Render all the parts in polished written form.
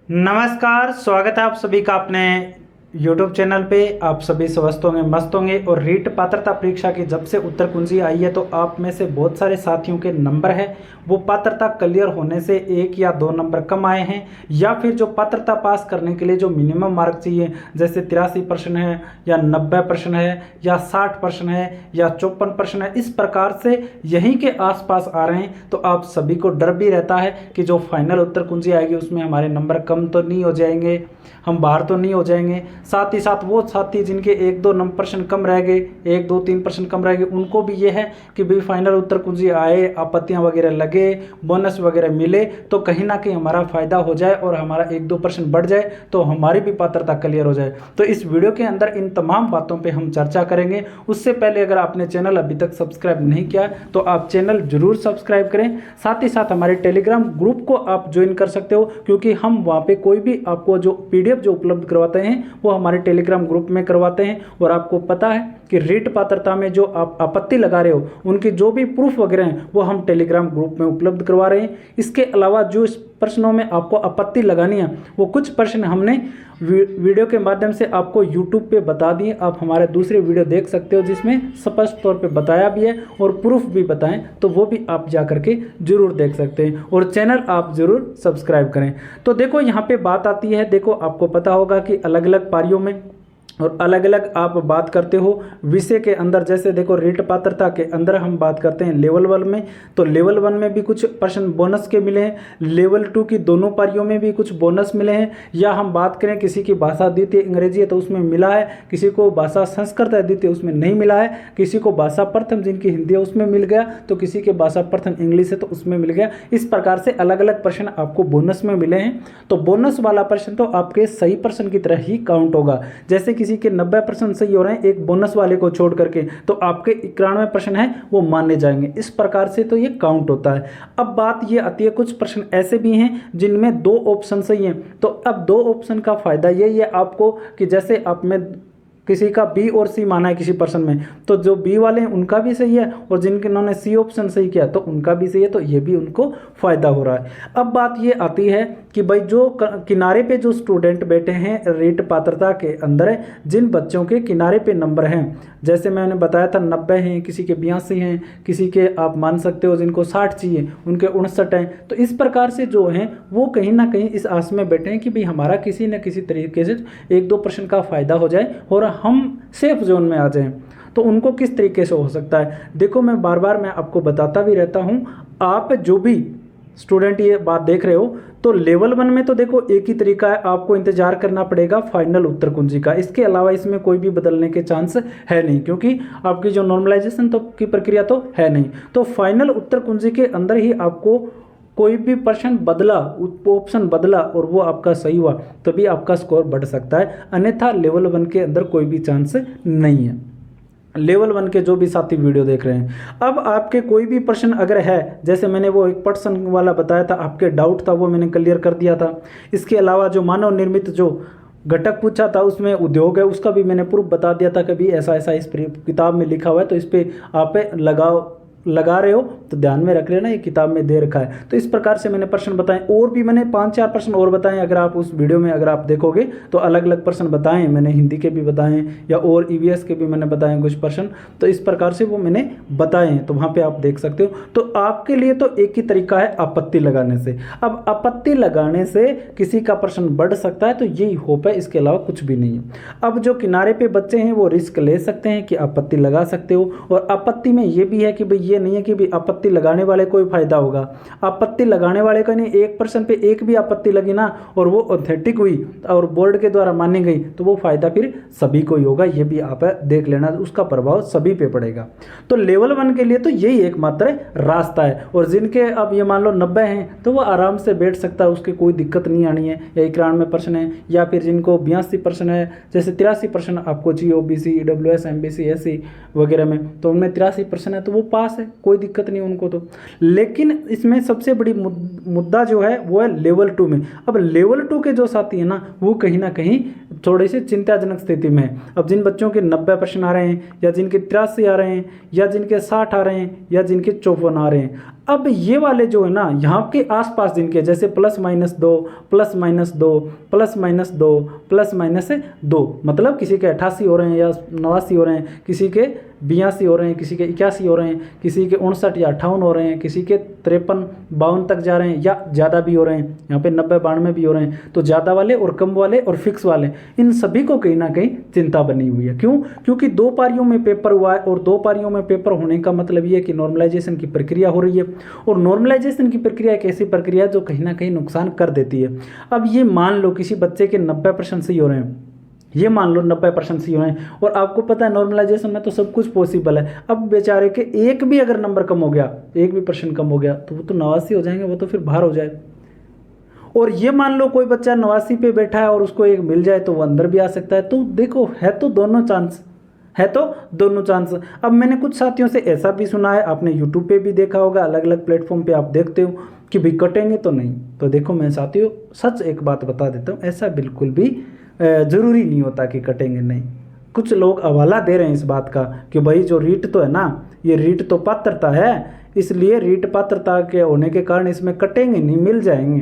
नमस्कार, स्वागत है आप सभी का अपने YouTube चैनल पे। आप सभी स्वस्थ होंगे, मस्त होंगे। और रीट पात्रता परीक्षा की जब से उत्तर कुंजी आई है तो आप में से बहुत सारे साथियों के नंबर है वो पात्रता क्लियर होने से 1 या 2 नंबर कम आए हैं, या फिर जो पात्रता पास करने के लिए जो मिनिमम मार्क चाहिए जैसे 83% है या 90% है या 60% है या 54% है, इस प्रकार से यहीं के आसपास आ रहे हैं। तो आप सभी को डर भी रहता है कि जो फाइनल उत्तर कुंजी आएगी उसमें हमारे नंबर कम तो नहीं हो जाएंगे, हम बाहर तो नहीं हो जाएंगे। साथ ही साथ वो साथी जिनके 1-2 % कम रह गए, 1-2-3% कम रह गए, उनको भी ये है कि भाई फाइनल उत्तर कुंजी आए, आपत्तियां वगैरह लगे, बोनस वगैरह मिले तो कहीं ना कहीं हमारा फायदा हो जाए और हमारा 1-2% बढ़ जाए तो हमारी भी पात्रता क्लियर हो जाए। तो इस वीडियो के अंदर इन तमाम बातों पर हम चर्चा करेंगे। उससे पहले अगर आपने चैनल अभी तक सब्सक्राइब नहीं किया तो आप चैनल जरूर सब्सक्राइब करें। साथ ही साथ हमारे टेलीग्राम ग्रुप को आप ज्वाइन कर सकते हो, क्योंकि हम वहाँ पे कोई भी आपको जो PDF जो उपलब्ध करवाते हैं वो हमारे टेलीग्राम ग्रुप में करवाते हैं। और आपको पता है कि रीट पात्रता में जो आप आपत्ति लगा रहे हो उनकी जो भी प्रूफ वगैरह हैं वो हम टेलीग्राम ग्रुप में उपलब्ध करवा रहे हैं। इसके अलावा जो इस प्रश्नों में आपको आपत्ति लगानी है वो कुछ प्रश्न हमने वीडियो के माध्यम से आपको यूट्यूब पे बता दिए। आप हमारे दूसरे वीडियो देख सकते हो जिसमें स्पष्ट तौर पे बताया भी है और प्रूफ भी बताएं, तो वो भी आप जा करके जरूर देख सकते हैं। और चैनल आप जरूर सब्सक्राइब करें। तो देखो यहाँ पे बात आती है, देखो आपको पता होगा कि अलग अलग पारियों में और अलग अलग आप बात करते हो विषय के अंदर। जैसे देखो रीट पात्रता के अंदर हम बात करते हैं लेवल 1 में, तो लेवल 1 में भी कुछ प्रश्न बोनस के मिले हैं, लेवल 2 की दोनों पारियों में भी कुछ बोनस मिले हैं। या हम बात करें किसी की भाषा द्वितीय अंग्रेजी है तो उसमें मिला है, किसी को भाषा संस्कृत है द्वितीय उसमें नहीं मिला है, किसी को भाषा प्रथम जिनकी हिंदी है उसमें मिल गया, तो किसी के भाषा प्रथम इंग्लिश है तो उसमें मिल गया। इस प्रकार से अलग अलग प्रश्न आपको बोनस में मिले हैं। तो बोनस वाला प्रश्न तो आपके सही प्रश्न की तरह ही काउंट होगा। जैसे किसी के 90% सही हो रहे हैं एक बोनस वाले को छोड़ करके, तो आपके 91% है वो माने जाएंगे। इस प्रकार से तो ये काउंट होता है। अब बात ये आती है कुछ प्रश्न ऐसे भी हैं जिनमें 2 ऑप्शन सही हैं, तो अब 2 ऑप्शन का फायदा यही है आपको कि जैसे आप में किसी का B और C माना है किसी पर्सन में, तो जो B वाले हैं उनका भी सही है और जिन्होंने C ऑप्शन सही किया तो उनका भी सही है, तो ये भी उनको फायदा हो रहा है। अब बात ये आती है कि भाई जो किनारे पे जो स्टूडेंट बैठे हैं रीट पात्रता के अंदर है, जिन बच्चों के किनारे पे नंबर हैं, जैसे मैंने बताया था 90 हैं, किसी के 82 हैं, किसी के आप मान सकते हो जिनको 60 चाहिए उनके 59 हैं। तो इस प्रकार से जो हैं वो कहीं ना कहीं इस आस में बैठे हैं कि भाई हमारा किसी न किसी तरीके से 1-2% का फायदा हो जाए और हम सेफ जोन में आ जाएं। तो उनको किस तरीके से हो सकता है, देखो मैं बार बार मैं आपको बताता भी रहता हूं। आप जो भी स्टूडेंट ये बात देख रहे हो तो लेवल 1 में तो देखो एक ही तरीका है, आपको इंतजार करना पड़ेगा फाइनल उत्तर कुंजी का। इसके अलावा इसमें कोई भी बदलने के चांस है नहीं, क्योंकि आपकी जो नॉर्मलाइजेशन तो की प्रक्रिया तो है नहीं। तो फाइनल उत्तर कुंजी के अंदर ही आपको कोई भी प्रश्न बदला, ऑप्शन बदला और वो आपका सही हुआ तभी आपका स्कोर बढ़ सकता है, अन्यथा लेवल 1 के अंदर कोई भी चांस नहीं है। लेवल 1 के जो भी साथी वीडियो देख रहे हैं, अब आपके कोई भी प्रश्न अगर है, जैसे मैंने वो 1% वाला बताया था, आपके डाउट था वो मैंने क्लियर कर दिया था। इसके अलावा जो मानव निर्मित जो घटक पूछा था उसमें उद्योग है उसका भी मैंने प्रूफ बता दिया था, कभी ऐसा ऐसा इस किताब में लिखा हुआ है तो इस पर आप लगा रहे हो तो ध्यान में रख लेना, ये किताब में दे रखा है। तो इस प्रकार से मैंने प्रश्न बताए, और भी मैंने 5-4 प्रश्न और बताए। अगर आप उस वीडियो में अगर आप देखोगे तो अलग अलग प्रश्न बताए मैंने, हिंदी के भी बताए या और EVS के भी मैंने बताए कुछ प्रश्न। तो इस प्रकार से वो मैंने बताए हैं, तो वहाँ पे आप देख सकते हो। तो आपके लिए तो एक ही तरीका है आपत्ति लगाने से। अब आपत्ति लगाने से किसी का प्रश्न बढ़ सकता है, तो यही होप है, इसके अलावा कुछ भी नहीं है। अब जो किनारे पे बच्चे हैं वो रिस्क ले सकते हैं कि आपत्ति लगा सकते हो, और आपत्ति में ये भी है कि भाई ये नहीं है कि भी आपत्ति लगाने वाले को ही फायदा होगा। आपत्ति लगाने वाले का नहीं, 1% पे एक भी आपत्ति लगी ना और वो ऑथेंटिक हुई और बोर्ड के द्वारा मानी गई तो वो फायदा फिर सभी को ही होगा। ये भी आप देख लेना, उसका प्रभाव सभी पे पड़ेगा। तो लेवल 1 के लिए तो यही एकमात्र रास्ता है। और जिनके अब ये मान लो 90 हैं तो वो आराम से बैठ सकता है, उसकी कोई दिक्कत नहीं आनी है। या 91% है, या फिर जिनको 82% है, जैसे 83% आपको चाहिए OBC EWS MBC SC वगैरह में, तो उनमें 83% है तो वो पास है, कोई दिक्कत नहीं उनको तो। लेकिन इसमें सबसे बड़ी मुद्दा जो है वो है लेवल 2 में। अब लेवल 2 के जो साथी है ना वो कहीं ना कहीं थोड़ी सी चिंताजनक स्थिति में है। अब जिन बच्चों के 90% आ रहे हैं, या जिनके 83 आ रहे हैं, या जिनके 60 आ रहे हैं, या जिनके 54 आ रहे हैं, अब ये वाले जो है ना यहाँ के आसपास जिनके जैसे +-2 +-2 +-2 +-2 मतलब किसी के 88 हो रहे हैं या 89 हो रहे हैं, किसी के 82 हो रहे हैं, किसी के 81 हो रहे हैं, किसी के 59 या 58 हो रहे हैं, किसी के 53-52 तक जा रहे हैं या ज़्यादा भी हो रहे हैं, यहाँ पे 90-92 भी हो रहे हैं। तो ज़्यादा वाले और कम वाले और फिक्स वाले इन सभी को कहीं ना कहीं चिंता बनी हुई है। क्यों? क्योंकि 2 पारियों में पेपर हुआ है और 2 पारियों में पेपर होने का मतलब ये है कि नॉर्मलाइजेशन की प्रक्रिया हो रही है और नॉर्मलाइजेशन की प्रक्रिया एक ऐसी प्रक्रिया है जो कहीं ना कहीं नुकसान कर देती है। अब ये मान लो किसी बच्चे के 90% सही हो रहे हैं, ये मान लो 90% सही हो रहे हैं और आपको पता है नॉर्मलाइजेशन में तो सब कुछ पॉसिबल है। अब बेचारे के एक भी अगर नंबर कम हो गया, एक भी % कम हो गया तो वो तो 89 हो जाएंगे, वो तो फिर बाहर हो जाए। और ये मान लो कोई बच्चा 89 पे बैठा है और उसको एक मिल जाए तो वो अंदर भी आ सकता है। तो देखो है तो दोनों चांस। अब मैंने कुछ साथियों से ऐसा भी सुना है, आपने यूट्यूब पे भी देखा होगा, अलग अलग प्लेटफॉर्म पे आप देखते हो कि भाई कटेंगे तो नहीं। तो देखो मैं साथियों सच एक बात बता देता हूँ, ऐसा बिल्कुल भी ज़रूरी नहीं होता कि कटेंगे नहीं। कुछ लोग हवाला दे रहे हैं इस बात का कि भाई जो रीट तो है ना, ये रीट तो पात्रता है, इसलिए रीट पात्रता के होने के कारण इसमें कटेंगे नहीं, मिल जाएंगे।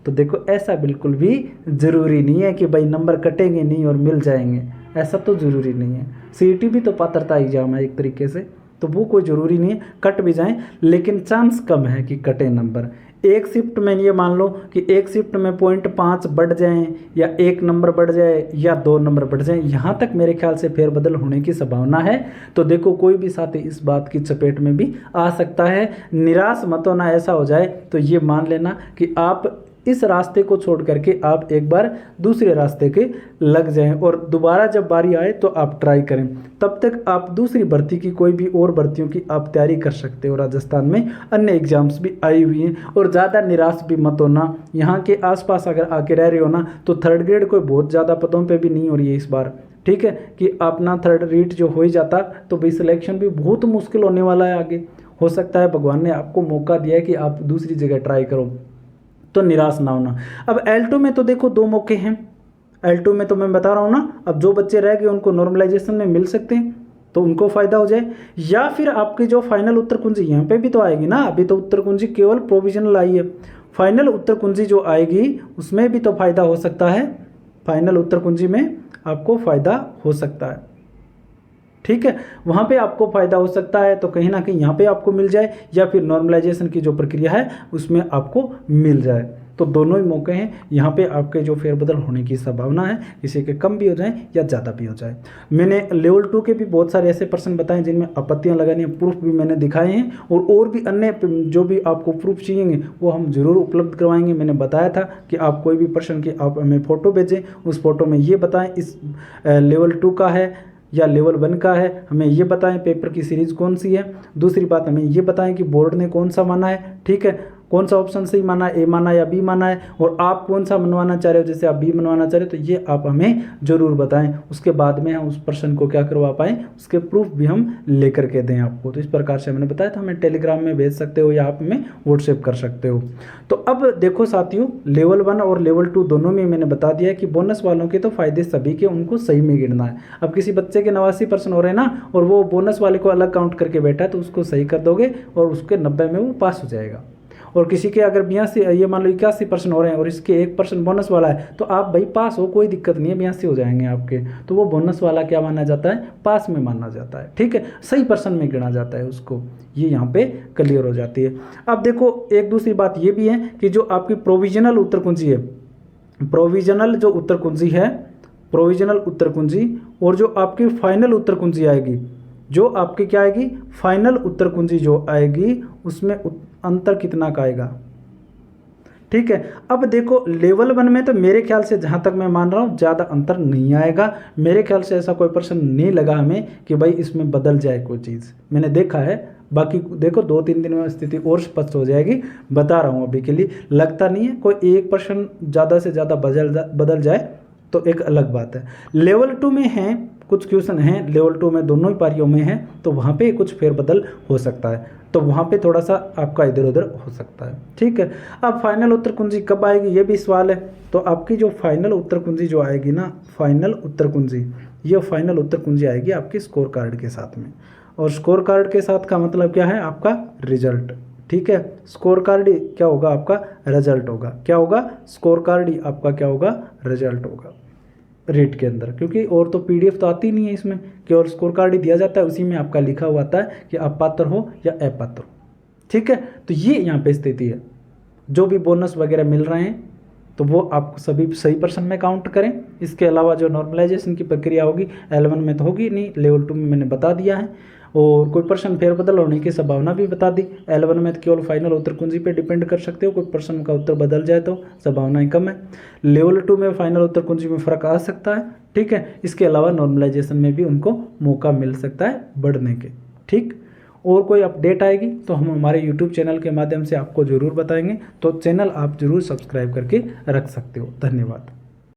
तो देखो ऐसा बिल्कुल भी ज़रूरी नहीं है कि भाई नंबर कटेंगे नहीं और मिल जाएंगे, ऐसा तो ज़रूरी नहीं है। सीईटी भी तो पात्रता एग्जाम है एक तरीके से, तो वो कोई ज़रूरी नहीं है कट भी जाएं, लेकिन चांस कम है कि कटे नंबर। एक शिफ्ट में ये मान लो कि एक शिफ्ट में 0.5 बढ़ जाएं या 1 नंबर बढ़ जाए या 2 नंबर बढ़ जाएं, यहाँ तक मेरे ख्याल से फेरबदल होने की संभावना है। तो देखो कोई भी साथी इस बात की चपेट में भी आ सकता है। निराश मत होना, ऐसा हो जाए तो ये मान लेना कि आप इस रास्ते को छोड़ करके आप एक बार दूसरे रास्ते के लग जाएं और दोबारा जब बारी आए तो आप ट्राई करें। तब तक आप दूसरी भर्ती की कोई भी और भर्तियों की आप तैयारी कर सकते हो। राजस्थान में अन्य एग्जाम्स भी आई हुई हैं और ज़्यादा निराश भी मत होना। यहाँ के आसपास अगर आके रह रहे हो ना तो 3rd ग्रेड कोई बहुत ज़्यादा पदों पे भी नहीं हो रही है इस बार, ठीक है, कि अपना 3rd रीट जो हो ही जाता तो भाई सिलेक्शन भी बहुत मुश्किल होने वाला है आगे। हो सकता है भगवान ने आपको मौका दिया है कि आप दूसरी जगह ट्राई करो, तो निराश ना होना। अब L2 में तो देखो 2 मौके हैं। L2 में तो मैं बता रहा हूँ ना, अब जो बच्चे रह गए उनको नॉर्मलाइजेशन में मिल सकते हैं तो उनको फ़ायदा हो जाए, या फिर आपकी जो फाइनल उत्तर कुंजी यहाँ पे भी तो आएगी ना। अभी तो उत्तर कुंजी केवल प्रोविजनल आई है, फाइनल उत्तर कुंजी जो आएगी उसमें भी तो फ़ायदा हो सकता है। फाइनल उत्तर कुंजी में आपको फ़ायदा हो सकता है, ठीक है, वहाँ पे आपको फ़ायदा हो सकता है। तो कहीं ना कहीं यहाँ पे आपको मिल जाए या फिर नॉर्मलाइजेशन की जो प्रक्रिया है उसमें आपको मिल जाए। तो दोनों ही मौके हैं, यहाँ पे आपके जो फेरबदल होने की संभावना है, किसी के कम भी हो जाए या ज़्यादा भी हो जाए। मैंने लेवल 2 के भी बहुत सारे ऐसे प्रश्न बताए जिनमें आपत्तियाँ लगानी है, प्रूफ भी मैंने दिखाए हैं और भी अन्य जो भी आपको प्रूफ चाहिए वो हम ज़रूर उपलब्ध करवाएंगे। मैंने बताया था कि आप कोई भी प्रश्न की आप हमें फ़ोटो भेजें, उस फोटो में ये बताएँ इस लेवल 2 का है या लेवल 1 का है, हमें ये बताएं पेपर की सीरीज़ कौन सी है। दूसरी बात हमें ये बताएं कि बोर्ड ने कौन सा माना है, ठीक है, कौन सा ऑप्शन सही माना है, ए माना या बी माना है, और आप कौन सा मनवाना चाह रहे हो, जैसे आप बी मनवाना चाह रहे हो तो ये आप हमें ज़रूर बताएं। उसके बाद में हम उस प्रश्न को क्या करवा पाएँ, उसके प्रूफ भी हम लेकर के दें आपको। तो इस प्रकार से मैंने बताया था, हमें टेलीग्राम में भेज सकते हो या आप हमें व्हाट्सएप कर सकते हो। तो अब देखो साथियों, लेवल 1 और लेवल 2 दोनों में मैंने बता दिया कि बोनस वालों के तो फ़ायदे सभी के, उनको सही में गिनना है। अब किसी बच्चे के 89% हो रहे हैं ना और वो बोनस वाले को अलग काउंट करके बैठा है तो उसको सही कर दोगे और उसके 90 में वो पास हो जाएगा। और किसी के अगर 82 ये मान लो 81% हो रहे हैं और इसके 1% बोनस वाला है तो आप भाई पास हो, कोई दिक्कत नहीं है, 82 हो जाएंगे आपके। तो वो बोनस वाला क्या माना जाता है, पास में माना जाता है, ठीक है, सही पर्सन में गिना जाता है उसको। ये यहाँ पे क्लियर हो जाती है। अब देखो एक दूसरी बात ये भी है कि जो आपकी प्रोविजनल उत्तर कुंजी है, प्रोविजनल जो उत्तर कुंजी है, प्रोविजनल उत्तर कुंजी और जो आपकी फाइनल उत्तर कुंजी आएगी, जो आपकी क्या आएगी, फाइनल उत्तर कुंजी जो आएगी उसमें अंतर कितना का आएगा, ठीक है। अब देखो लेवल 1 में तो मेरे ख्याल से जहाँ तक मैं मान रहा हूँ ज़्यादा अंतर नहीं आएगा। मेरे ख्याल से ऐसा कोई प्रश्न नहीं लगा हमें कि भाई इसमें बदल जाए कोई चीज़, मैंने देखा है। बाकी देखो 2-3 दिन में स्थिति और स्पष्ट हो जाएगी, बता रहा हूँ अभी के लिए। लगता नहीं है कोई एक प्रश्न ज़्यादा से ज़्यादा बदल जाए तो एक अलग बात है। लेवल 2 में हैं कुछ क्वेश्चन हैं, लेवल 2 में दोनों ही पारियों में हैं तो वहाँ पे कुछ फेरबदल हो सकता है, तो वहाँ पे थोड़ा सा आपका इधर उधर हो सकता है, ठीक है। अब फाइनल उत्तर कुंजी कब आएगी ये भी सवाल है। तो आपकी जो फाइनल उत्तर कुंजी जो आएगी ना, फाइनल उत्तर कुंजी, ये फाइनल उत्तर कुंजी आएगी आपके स्कोर कार्ड के साथ में। और स्कोर कार्ड के साथ का मतलब क्या है, आपका रिजल्ट, ठीक है। स्कोर कार्ड ही क्या होगा आपका रिजल्ट होगा, क्या होगा स्कोर कार्ड ही आपका क्या होगा रिजल्ट होगा रेट के अंदर, क्योंकि और तो पीडीएफ तो आती नहीं है इसमें, केवल स्कोर कार्ड ही दिया जाता है, उसी में आपका लिखा हुआ आता है कि आप पात्र हो या अपात्र हो। ठीक है, तो ये यहाँ पे स्थिति है। जो भी बोनस वगैरह मिल रहे हैं तो वो आप सभी सही पर्सन में काउंट करें। इसके अलावा जो नॉर्मलाइजेशन की प्रक्रिया होगी L1 में तो होगी नहीं, लेवल 2 में मैंने बता दिया है, और कोई पर्सन फेरबदल होने की संभावना भी बता दी। L1 में तो केवल फाइनल उत्तर कुंजी पे डिपेंड कर सकते हो, कोई पर्सन का उत्तर बदल जाए तो संभावनाएं कम है। लेवल 2 में फाइनल उत्तर कुंजी में फ़र्क आ सकता है। ठीक है, इसके अलावा नॉर्मलाइजेशन में भी उनको मौका मिल सकता है बढ़ने के। ठीक, और कोई अपडेट आएगी तो हम हमारे YouTube चैनल के माध्यम से आपको ज़रूर बताएंगे, तो चैनल आप ज़रूर सब्सक्राइब करके रख सकते हो। धन्यवाद।